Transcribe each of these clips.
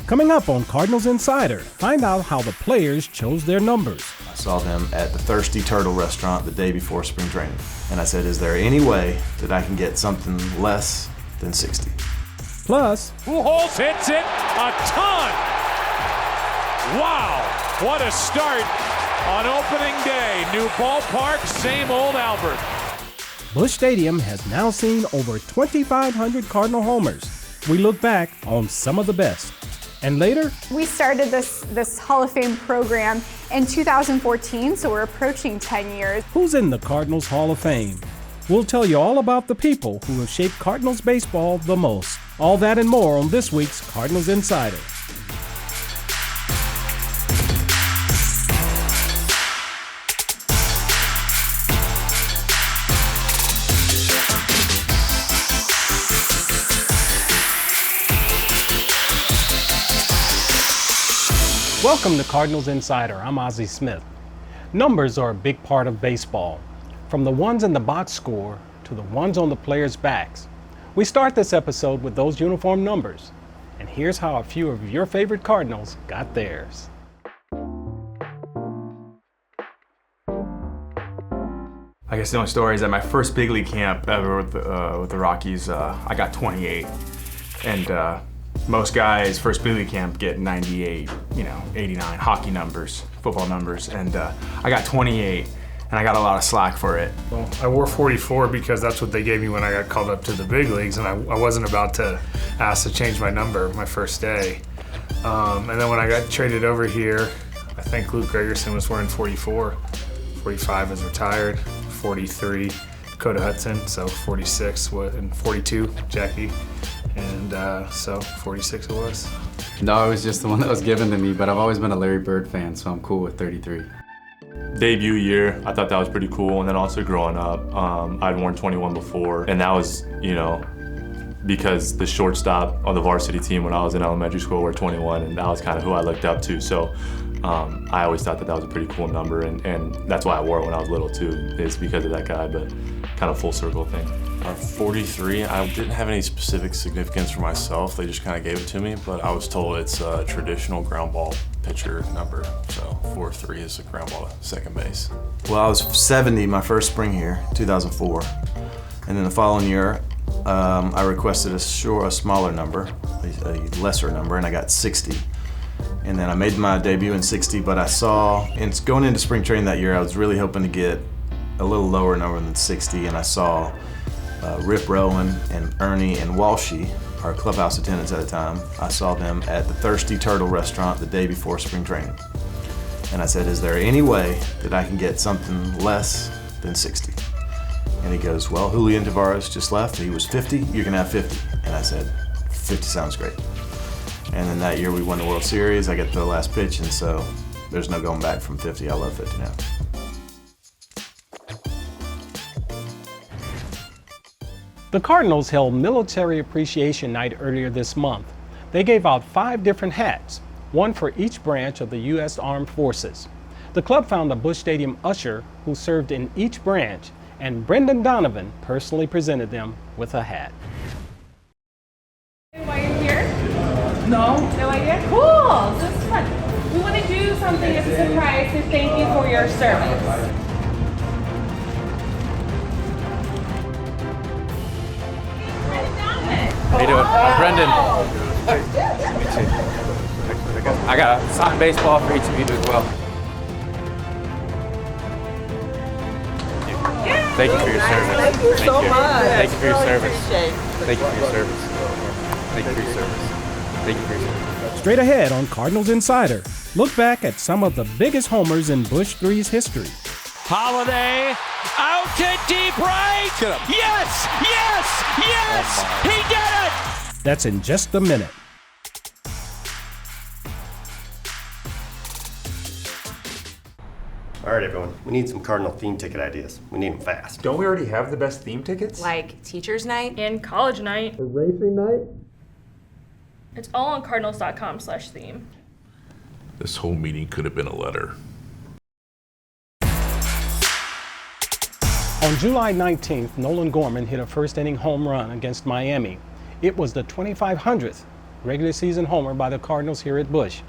Coming up on Cardinals Insider, find out how the players chose their numbers. I saw them at the Thirsty Turtle restaurant the day before spring training. And I said, is there any way that I can get something less than 60? Plus, Pujols hits it a ton. Wow, what a start on opening day. New ballpark, same old Albert. Busch Stadium has now seen over 2,500 Cardinal homers. We look back on some of the best. And later, we started this Hall of Fame program in 2014, so we're approaching 10 years. Who's in the Cardinals Hall of Fame? We'll tell you all about the people who have shaped Cardinals baseball the most. All that and more on this week's Cardinals Insider. Welcome to Cardinals Insider. I'm Ozzie Smith. Numbers are a big part of baseball, from the ones in the box score to the ones on the players' backs. We start this episode with those uniform numbers, and here's how a few of your favorite Cardinals got theirs. I guess the only story is at my first big league camp ever with the Rockies, I got 28, and most guys first big league camp get 98, 89 hockey numbers, football numbers, and I got 28, and I got a lot of slack for it. Well, I wore 44 because that's what they gave me when I got called up to the big leagues, and I wasn't about to ask to change my number my first day. And then when I got traded over here, I think Luke Gregerson was wearing 44, 45 was retired, 43 Dakota Hudson, so 46 and 42 Jackie. And so 46 it was. No, it was just the one that was given to me, but I've always been a Larry Bird fan, so I'm cool with 33. Debut year, I thought that was pretty cool, and then also growing up, I'd worn 21 before, and that was, because the shortstop on the varsity team when I was in elementary school wore 21, and that was kind of who I looked up to, so I always thought that was a pretty cool number, and that's why I wore it when I was little too, is because of that guy, but kind of full circle thing. 43, I didn't have any specific significance for myself. They just kind of gave it to me, but I was told it's a traditional ground ball pitcher number. So 4-3 is a ground ball to second base. Well, I was 70 my first spring here, 2004. And then the following year, I requested a smaller number, a lesser number, and I got 60. And then I made my debut in 60, but I saw, going into spring training that year, I was really hoping to get a little lower number than 60, and I saw Rip Rowan and Ernie and Walshy, our clubhouse attendants at the time. I saw them at the Thirsty Turtle restaurant the day before spring training. And I said, is there any way that I can get something less than 60? And he goes, well, Julian Tavares just left. He was 50, you can have 50. And I said, 50 sounds great. And then that year we won the World Series. I get to the last pitch, and so there's no going back from 50. I love 50 now. The Cardinals held Military Appreciation Night earlier this month. They gave out 5 different hats, one for each branch of the U.S. Armed Forces. The club found a Busch Stadium usher who served in each branch, and Brendan Donovan personally presented them with a hat. Why you're here? No. No idea? Cool! This is fun. We want to do something as a surprise to thank you for your service. How you doing? I'm Brendan. I got a signed baseball for each of you as well. Thank you for your service. Thank you so much. Thank you for your Really service. appreciate it. Thank you for your service. Thank you for your service. Thank you for your service. Straight ahead on Cardinals Insider, look back at some of the biggest homers in Busch III's history. Holiday out to deep right. Yes, yes, yes! He did it! That's in just a minute. All right, everyone. We need some Cardinal theme ticket ideas. We need them fast. Don't we already have the best theme tickets? Like teacher's night? And college night. A racing night? It's all on cardinals.com/theme. This whole meeting could have been a letter. On July 19th, Nolan Gorman hit a first-inning home run against Miami. It was the 2,500th regular season homer by the Cardinals here at Busch.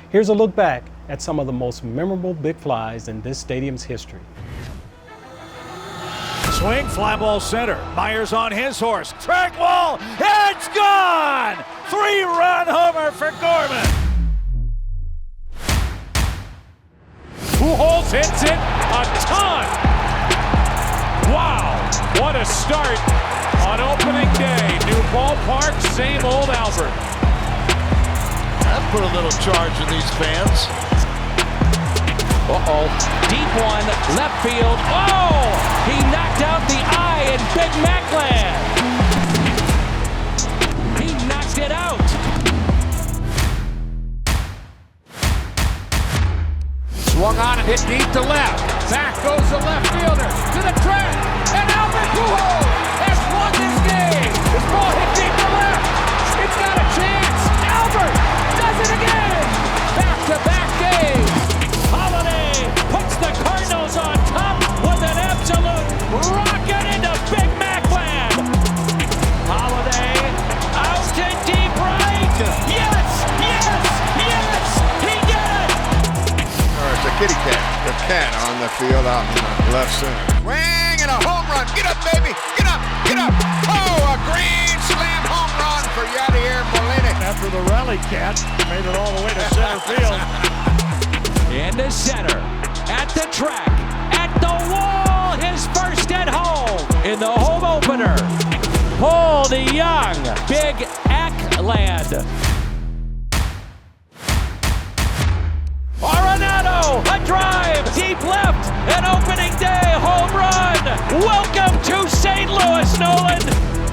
Here's a look back at some of the most memorable big flies in this stadium's history. Swing, fly ball center. Myers on his horse. Track wall, it's gone! 3-run homer for Gorman. Pujols hits it a ton. Wow, what a start on opening day. New ballpark, same old Albert. That put a little charge in these fans. Uh-oh, deep one, left field. Oh, he knocked out the eye in Big Mac land. He knocked it out. Swung on and hit deep to left. Back goes the left fielder to the track. And Albert Pujols has won this game. This ball hit deep to left. It's got a chance. Albert does it again. Back-to-back days. Holiday puts the Cardinals on top with an absolute rocket into Big Mac land. Holiday out to deep right. Yes, yes, yes, he did it. It's a kitty cat. The cat on the field out in the left center. Swing and a home run. Get up, baby. Get up, get up. Oh, a grand slam home run for Yadier Molina. After the rally cat made it all the way to center field. Into center, at the track, at the wall, his first at home in the home opener. Paul DeYoung, Big Ackland. Arenado, a drive, deep left, an opening day home run. Welcome to St. Louis, Nolan.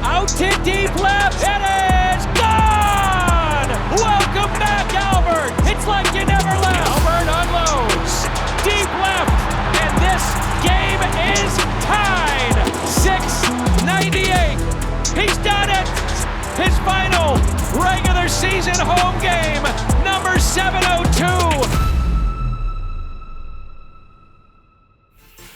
Out to deep left, it is gone. Welcome back, Albert. It's like you never left. Albert unloads, deep left, and this game is tied. 698. He's done it. His final regular season home game, number 702.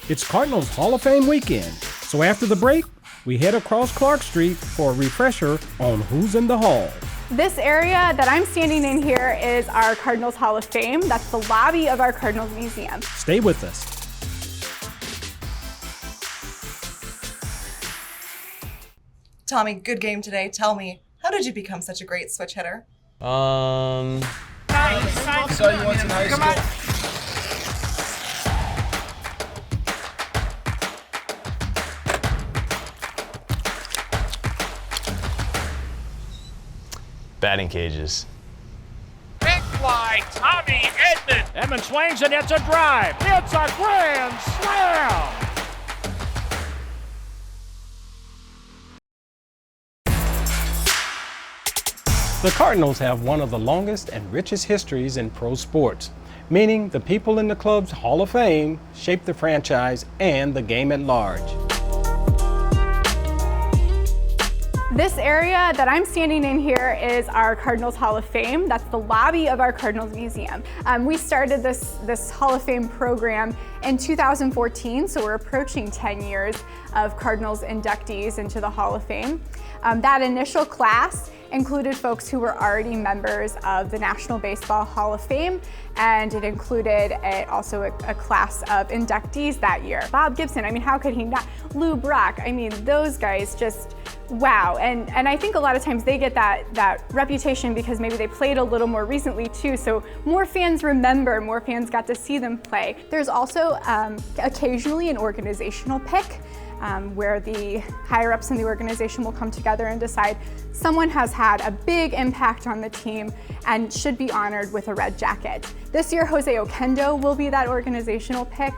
It's Cardinals Hall of Fame weekend, so after the break, we head across Clark Street for a refresher on who's in the hall. This area that I'm standing in here is our Cardinals Hall of Fame. That's the lobby of our Cardinals Museum. Stay with us. Tommy, good game today. Tell me, how did you become such a great switch hitter? Saw you once in high school. Batting cages. Big fly, Tommy Edman. Edman swings and it's a drive. It's a grand slam. The Cardinals have one of the longest and richest histories in pro sports, meaning the people in the club's Hall of Fame shaped the franchise and the game at large. This area that I'm standing in here is our Cardinals Hall of Fame. That's the lobby of our Cardinals Museum. We started this Hall of Fame program in 2014, so we're approaching 10 years of Cardinals inductees into the Hall of Fame. That initial class included folks who were already members of the National Baseball Hall of Fame, and it included also a class of inductees that year. Bob Gibson, I mean, how could he not? Lou Brock, I mean, those guys just, wow. And I think a lot of times they get that reputation because maybe they played a little more recently too, so more fans remember, more fans got to see them play. There's also occasionally an organizational pick, where the higher-ups in the organization will come together and decide someone has had a big impact on the team and should be honored with a red jacket. This year, Jose Oquendo will be that organizational pick.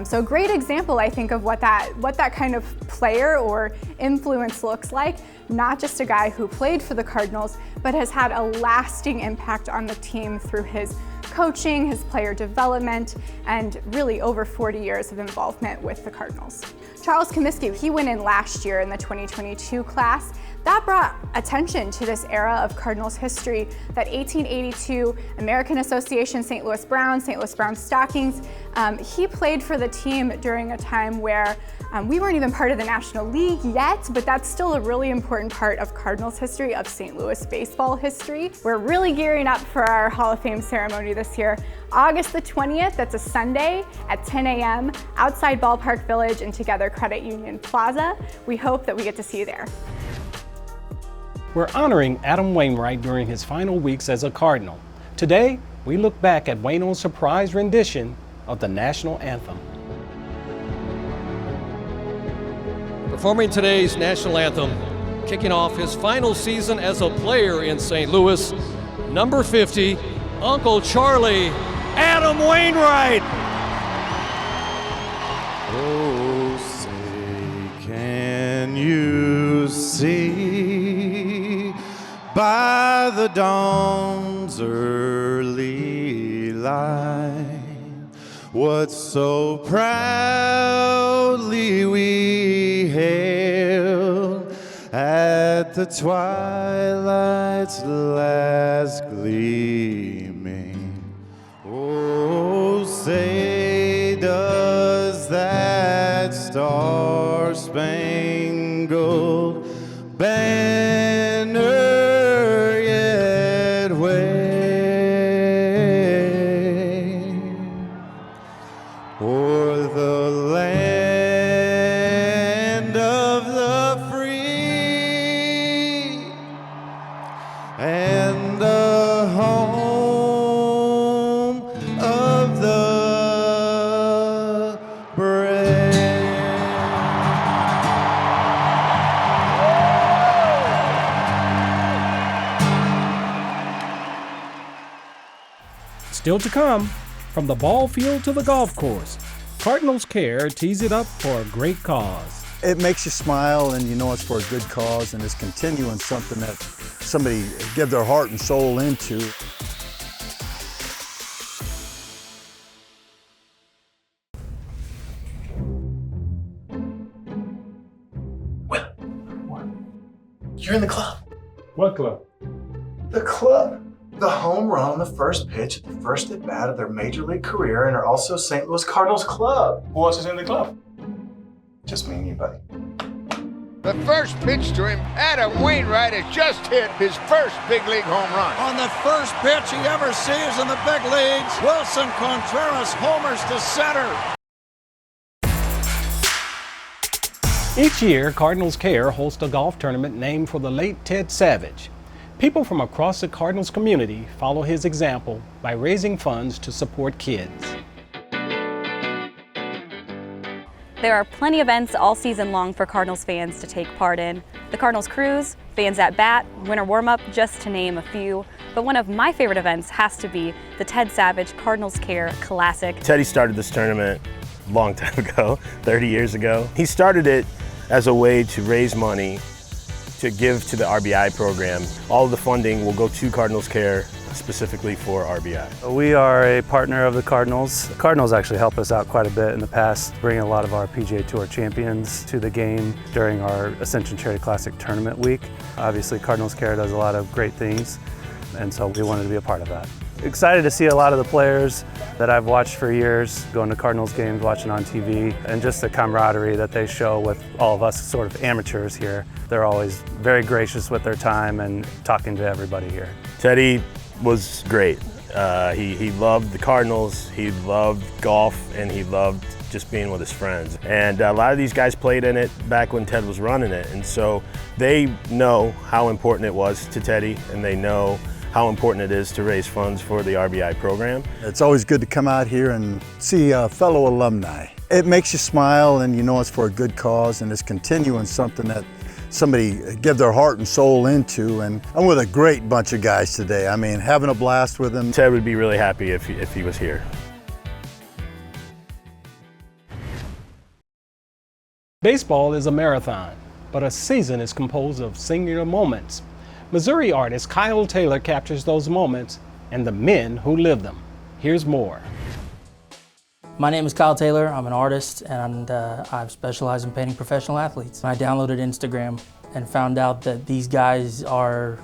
So a great example, I think, of what that kind of player or influence looks like. Not just a guy who played for the Cardinals, but has had a lasting impact on the team through his coaching, his player development, and really over 40 years of involvement with the Cardinals. Charles Comiskey, he went in last year in the 2022 class. That brought attention to this era of Cardinals history, that 1882 American Association St. Louis Browns Stockings. He played for the team during a time where we weren't even part of the National League yet, but that's still a really important part of Cardinals history, of St. Louis baseball history. We're really gearing up for our Hall of Fame ceremony this year. August the 20th, that's a Sunday at 10 a.m. outside Ballpark Village and Together Credit Union Plaza. We hope that we get to see you there. We're honoring Adam Wainwright during his final weeks as a Cardinal. Today, we look back at Waino's surprise rendition of the national anthem. Performing today's national anthem, kicking off his final season as a player in St. Louis, number 50, Uncle Charlie, Adam Wainwright. Oh, say, can you see by the dawn's early light what so proudly we hailed at the twilight's last gleaming? Oh, say, does that star-spangled banner yet wave o'er the land of the free and the home of the brave? Still to come, from the ball field to the golf course, Cardinals Care tees it up for a great cause. It makes you smile and you know it's for a good cause and it's continuing something that somebody give their heart and soul into. You're in the club. What club? The club. The home run on the first pitch at the first at bat of their major league career and are also St. Louis Cardinals club. Who else is in the club? Just me and you, buddy. The first pitch to him, Adam Wainwright has just hit his first big league home run. On the first pitch he ever sees in the big leagues, Wilson Contreras homers to center. Each year, Cardinals Care hosts a golf tournament named for the late Ted Savage. People from across the Cardinals community follow his example by raising funds to support kids. There are plenty of events all season long for Cardinals fans to take part in. The Cardinals Cruise, Fans at Bat, Winter Warm-Up, just to name a few. But one of my favorite events has to be the Ted Savage Cardinals Care Classic. Teddy started this tournament a long time ago, 30 years ago. He started it as a way to raise money to give to the RBI program. All of the funding will go to Cardinals Care specifically for RBI. We are a partner of the Cardinals. The Cardinals actually helped us out quite a bit in the past, bringing a lot of our PGA Tour champions to the game during our Ascension Charity Classic Tournament Week. Obviously, Cardinals Care does a lot of great things, and so we wanted to be a part of that. Excited to see a lot of the players that I've watched for years, going to Cardinals games, watching on TV, and just the camaraderie that they show with all of us sort of amateurs here. They're always very gracious with their time and talking to everybody here. Teddy was great. He loved the Cardinals, he loved golf, and he loved just being with his friends. And a lot of these guys played in it back when Ted was running it, and so they know how important it was to Teddy, and they know how important it is to raise funds for the RBI program. It's always good to come out here and see fellow alumni. It makes you smile and you know it's for a good cause and it's continuing something that somebody give their heart and soul into. And I'm with a great bunch of guys today. I mean, having a blast with them. Ted would be really happy if he was here. Baseball is a marathon, but a season is composed of singular moments. Missouri artist Kyle Taylor captures those moments and the men who live them. Here's more. My name is Kyle Taylor. I'm an artist and I specialize in painting professional athletes. I downloaded Instagram and found out that these guys are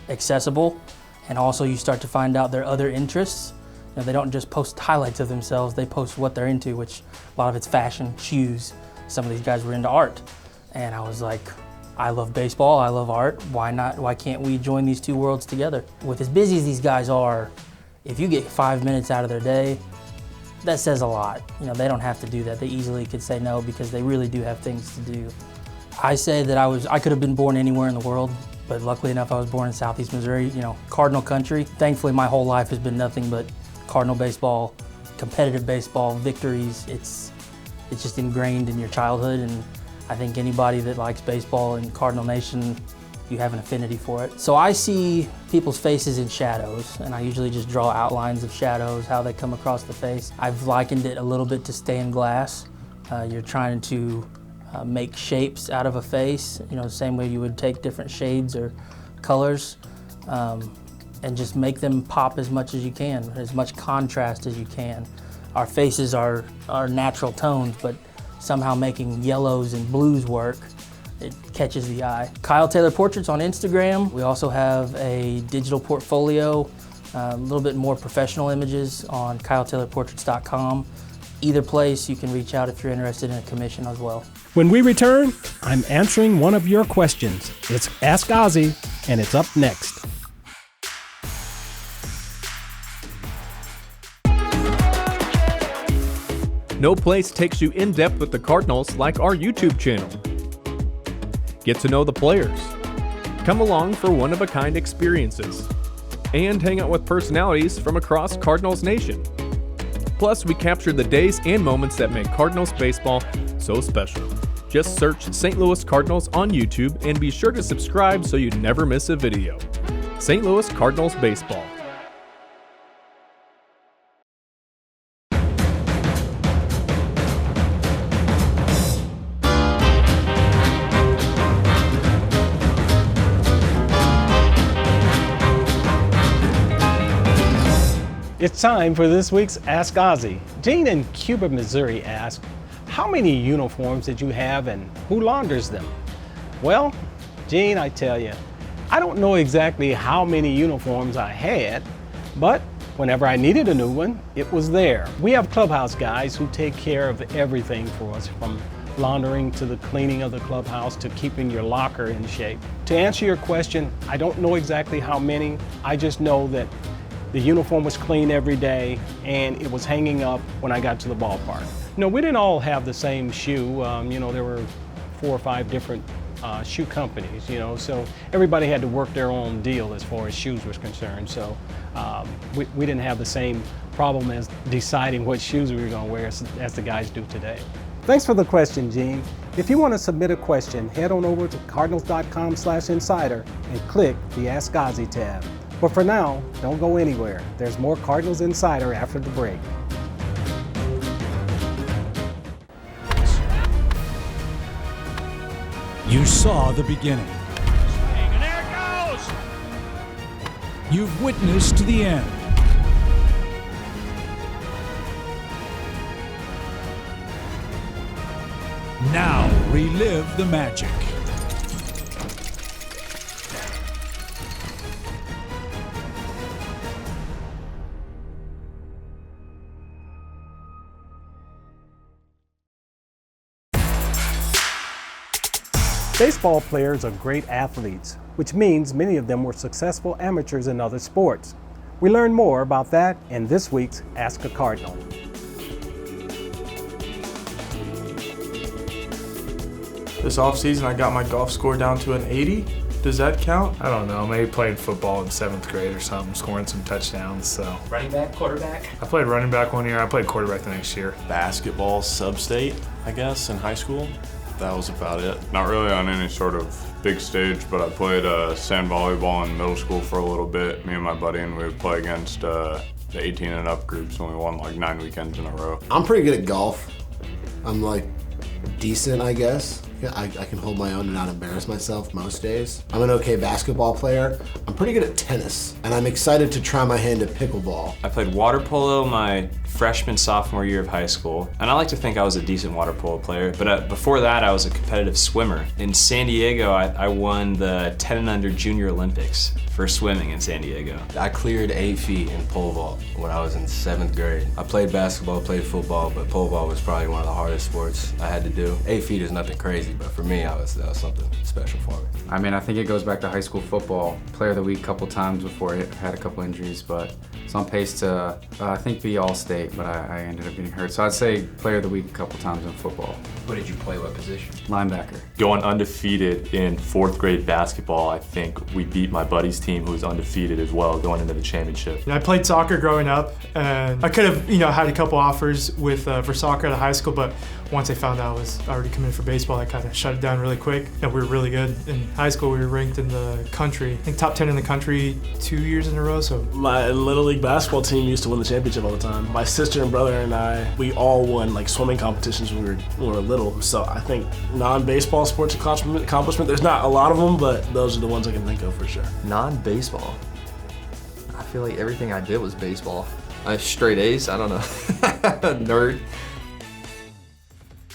accessible, and also you start to find out their other interests. You know, they don't just post highlights of themselves, they post what they're into, which a lot of it's fashion, shoes. Some of these guys were into art. And I was like, I love baseball, I love art, why not? Why can't we join these two worlds together? With as busy as these guys are, if you get 5 minutes out of their day, that says a lot. You know, they don't have to do that. They easily could say no because they really do have things to do. I say that I could have been born anywhere in the world, but luckily enough I was born in Southeast Missouri, you know, Cardinal country. Thankfully my whole life has been nothing but Cardinal baseball, competitive baseball, victories. It's just ingrained in your childhood, and I think anybody that likes baseball in Cardinal Nation, you have an affinity for it. So I see people's faces in shadows, and I usually just draw outlines of shadows, how they come across the face. I've likened it a little bit to stained glass. You're trying to make shapes out of a face, you know, the same way you would take different shades or colors, and just make them pop as much as you can, as much contrast as you can. Our faces are natural tones, but somehow making yellows and blues work, it catches the eye. Kyle Taylor Portraits on Instagram. We also have a digital portfolio, a little bit more professional images on KyleTaylorPortraits.com. Either place you can reach out if you're interested in a commission as well. When we return, I'm answering one of your questions. It's Ask Ozzy, and it's up next. No place takes you in depth with the Cardinals like our YouTube channel. Get to know the players, come along for one-of-a-kind experiences, and hang out with personalities from across Cardinals Nation. Plus, we capture the days and moments that make Cardinals baseball so special. Just search St. Louis Cardinals on YouTube and be sure to subscribe so you never miss a video. St. Louis Cardinals Baseball. It's time for this week's Ask Ozzy. Gene in Cuba, Missouri asked, how many uniforms did you have and who launders them? Well, Gene, I tell you, I don't know exactly how many uniforms I had, but whenever I needed a new one, it was there. We have clubhouse guys who take care of everything for us, from laundering to the cleaning of the clubhouse to keeping your locker in shape. To answer your question, I don't know exactly how many. I just know that the uniform was clean every day and it was hanging up when I got to the ballpark. No, we didn't all have the same shoe. You know, there were 4 or 5 different shoe companies, you know, so everybody had to work their own deal as far as shoes was concerned. So we didn't have the same problem as deciding what shoes we were going to wear as the guys do today. Thanks for the question, Gene. If you want to submit a question, head on over to cardinals.com/insider and click the Ask Ozzy tab. But for now, don't go anywhere. There's more Cardinals Insider after the break. You saw the beginning. And there it goes! You've witnessed the end. Now relive the magic. Baseball players are great athletes, which means many of them were successful amateurs in other sports. We learn more about that in this week's Ask a Cardinal. This offseason, I got my golf score down to an 80. Does that count? I don't know, maybe played football in 7th grade or something, scoring some touchdowns, so. Running back, quarterback? I played running back one year, I played quarterback the next year. Basketball sub-state, I guess, in high school. That was about it. Not really on any sort of big stage, but I played sand volleyball in middle school for a little bit, me and my buddy, and we would play against the 18 and up groups, and we won like 9 weekends in a row. I'm pretty good at golf. I'm like decent, I guess. Yeah, I can hold my own and not embarrass myself most days. I'm an okay basketball player. I'm pretty good at tennis, and I'm excited to try my hand at pickleball. I played water polo my freshman, sophomore year of high school, and I like to think I was a decent water polo player, but before that I was a competitive swimmer. In San Diego, I won the 10 and under Junior Olympics for swimming in San Diego. I cleared 8 feet in pole vault when I was in 7th grade. I played basketball, played football, but pole vault was probably one of the hardest sports I had to do. 8 feet is nothing crazy, but for me, that was something special for me. I mean, I think it goes back to high school football. Player of the week a couple times before I had a couple injuries, but it's on pace to, I think, be All-State, but I ended up getting hurt. So I'd say player of the week a couple times in football. What did you play, what position? Linebacker. Going undefeated in 4th grade basketball, I think we beat my buddy's team who was undefeated as well going into the championship. I played soccer growing up, and I could have, had a couple offers for soccer at high school, but once I found out I was already committed for baseball, I kind of shut it down really quick. And we were really good. In high school, we were ranked in the country, I think top 10 in the country 2 years in a row. So my Little League basketball team used to win the championship all the time. My sister and brother and I, we all won like swimming competitions when we were little. So I think non-baseball sports accomplishment, there's not a lot of them, but those are the ones I can think of for sure. Non-baseball. I feel like everything I did was baseball. I have straight A's, I don't know. Nerd.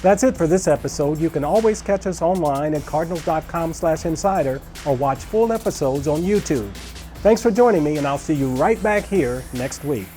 That's it for this episode. You can always catch us online at cardinals.com/insider or watch full episodes on YouTube. Thanks for joining me, and I'll see you right back here next week.